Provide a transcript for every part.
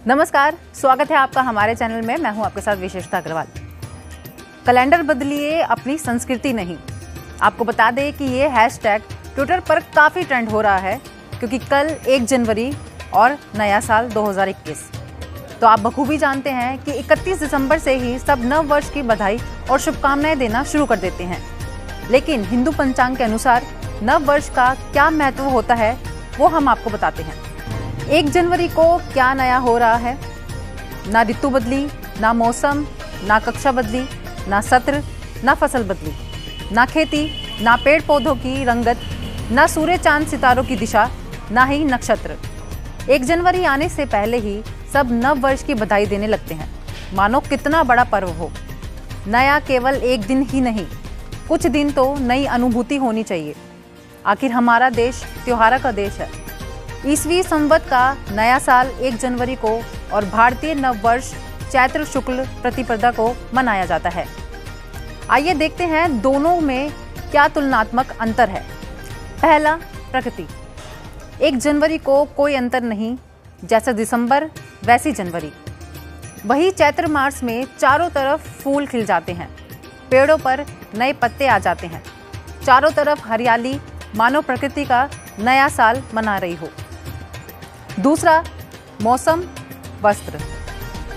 नमस्कार, स्वागत है आपका हमारे चैनल में। मैं हूं आपके साथ विशेषता अग्रवाल। कैलेंडर बदलिए अपनी संस्कृति नहीं। आपको बता दें कि ये हैशटैग ट्विटर पर काफ़ी ट्रेंड हो रहा है क्योंकि कल 1 जनवरी और नया साल 2021। तो आप बखूबी जानते हैं कि 31 दिसंबर से ही सब नव वर्ष की बधाई और शुभकामनाएं देना शुरू कर देते हैं। लेकिन हिंदू पंचांग के अनुसार नव वर्ष का क्या महत्व होता है वो हम आपको बताते हैं। 1 जनवरी को क्या नया हो रहा है? ना ऋतु बदली, ना मौसम, ना कक्षा बदली, ना सत्र, ना फसल बदली, ना खेती, ना पेड़ पौधों की रंगत, ना सूर्य चांद सितारों की दिशा, ना ही नक्षत्र। 1 जनवरी आने से पहले ही सब नव वर्ष की बधाई देने लगते हैं, मानो कितना बड़ा पर्व हो। नया केवल एक दिन ही नहीं, कुछ दिन तो नई अनुभूति होनी चाहिए। आखिर हमारा देश त्योहारों का देश है। ईसवी संवत का नया साल 1 जनवरी को और भारतीय नव वर्ष चैत्र शुक्ल प्रतिपदा को मनाया जाता है। आइए देखते हैं दोनों में क्या तुलनात्मक अंतर है। पहला, प्रकृति। 1 जनवरी को कोई अंतर नहीं, जैसा दिसंबर वैसी जनवरी। वही चैत्र मास में चारों तरफ फूल खिल जाते हैं, पेड़ों पर नए पत्ते आ जाते हैं, चारों तरफ हरियाली, मानो प्रकृति का नया साल मना रही हो। दूसरा, मौसम, वस्त्र।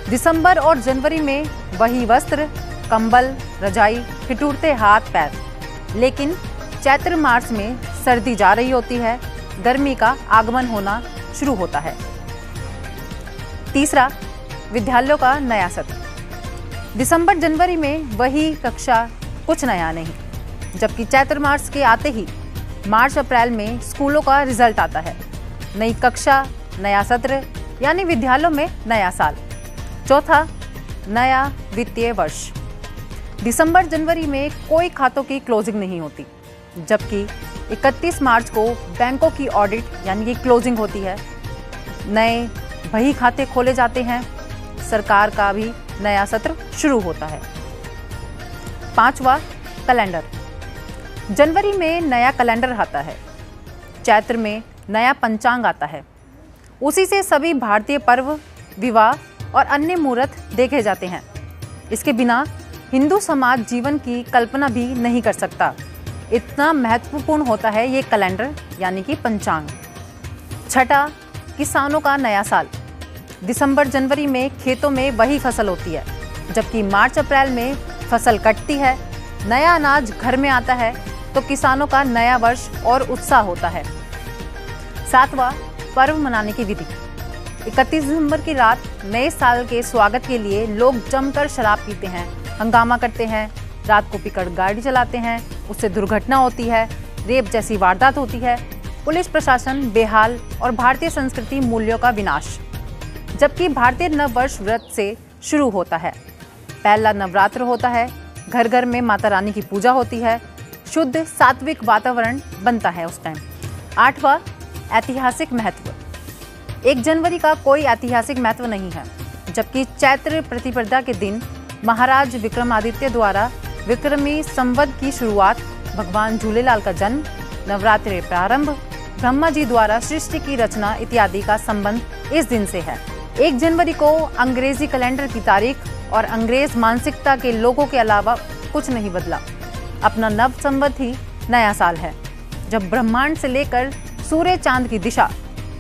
दिसंबर और जनवरी में वही वस्त्र, कंबल, रजाई, ठिठुरते हाथ पैर। लेकिन चैत्र मास में सर्दी जा रही होती है, गर्मी का आगमन होना शुरू होता है। तीसरा, विद्यालयों का नया सत्र। दिसंबर जनवरी में वही कक्षा, कुछ नया नहीं। जबकि चैत्र मास के आते ही मार्च अप्रैल में स्कूलों का रिजल्ट आता है। नई कक्षा, नया सत्र, यानी विद्यालयों में नया साल। चौथा, नया वित्तीय वर्ष। दिसंबर जनवरी में कोई खातों की क्लोजिंग नहीं होती, जबकि 31 मार्च को बैंकों की ऑडिट यानी कि क्लोजिंग होती है। नए बही खाते खोले जाते हैं, सरकार का भी नया सत्र शुरू होता है। पांचवा, कैलेंडर। जनवरी में नया कैलेंडर आता है, चैत्र में नया पंचांग आता है। उसी से सभी भारतीय पर्व, विवाह और अन्य मुहूर्त देखे जाते हैं। इसके बिना हिंदू समाज जीवन की कल्पना भी नहीं कर सकता। इतना महत्वपूर्ण होता है ये कैलेंडर यानी कि पंचांग। छठा, किसानों का नया साल। दिसंबर जनवरी में खेतों में वही फसल होती है, जबकि मार्च अप्रैल में फसल कटती है, नया अनाज घर में आता है, तो किसानों का नया वर्ष और उत्साह होता है। सातवां, पर्व मनाने की विधि। 31 दिसंबर की रात नए साल के स्वागत के लिए लोग जमकर शराब पीते हैं, हंगामा करते हैं, रात को पीकर गाड़ी चलाते हैं, उससे दुर्घटना होती है, रेप जैसी वारदात होती है, पुलिस प्रशासन बेहाल और भारतीय संस्कृति मूल्यों का विनाश। जबकि भारतीय नववर्ष व्रत से शुरू होता है। पहला नवरात्र होता है, घर घर में माता रानी की पूजा होती है, शुद्ध सात्विक वातावरण बनता है उस टाइम। आठवां, ऐतिहासिक महत्व। 1 जनवरी का कोई ऐतिहासिक महत्व नहीं है, जबकि चैत्र प्रतिपदा के दिन महाराज विक्रमादित्य द्वारा विक्रमी संवत की शुरुआत, भगवान झूलेलाल का जन्म, नवरात्रि प्रारंभ, ब्रह्मा जी द्वारा सृष्टि की रचना इत्यादि का संबंध इस दिन से है। 1 जनवरी को अंग्रेजी कैलेंडर की तारीख और अंग्रेज मानसिकता के लोगों के अलावा कुछ नहीं बदला। अपना नव संवत ही नया साल है, जब ब्रह्मांड से लेकर सूर्य चांद की दिशा,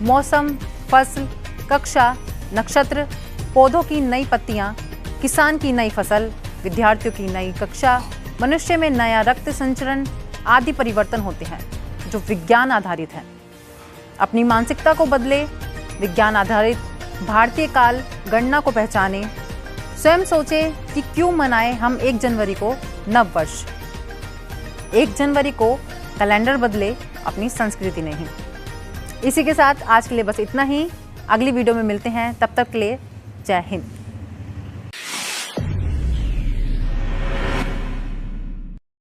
मौसम, फसल, कक्षा, नक्षत्र, पौधों की नई पत्तियां, किसान की नई फसल, विद्यार्थियों की नई कक्षा, मनुष्य में नया रक्त संचरण आदि परिवर्तन होते हैं जो विज्ञान आधारित हैं। अपनी मानसिकता को बदले, विज्ञान आधारित भारतीय काल गणना को पहचाने, स्वयं सोचे कि क्यों मनाएं हम 1 जनवरी को नव वर्ष। 1 जनवरी को कैलेंडर बदले, अपनी संस्कृति नहीं। इसी के साथ आज के लिए बस इतना ही। अगली वीडियो में मिलते हैं, तब तक के लिए जय हिंद।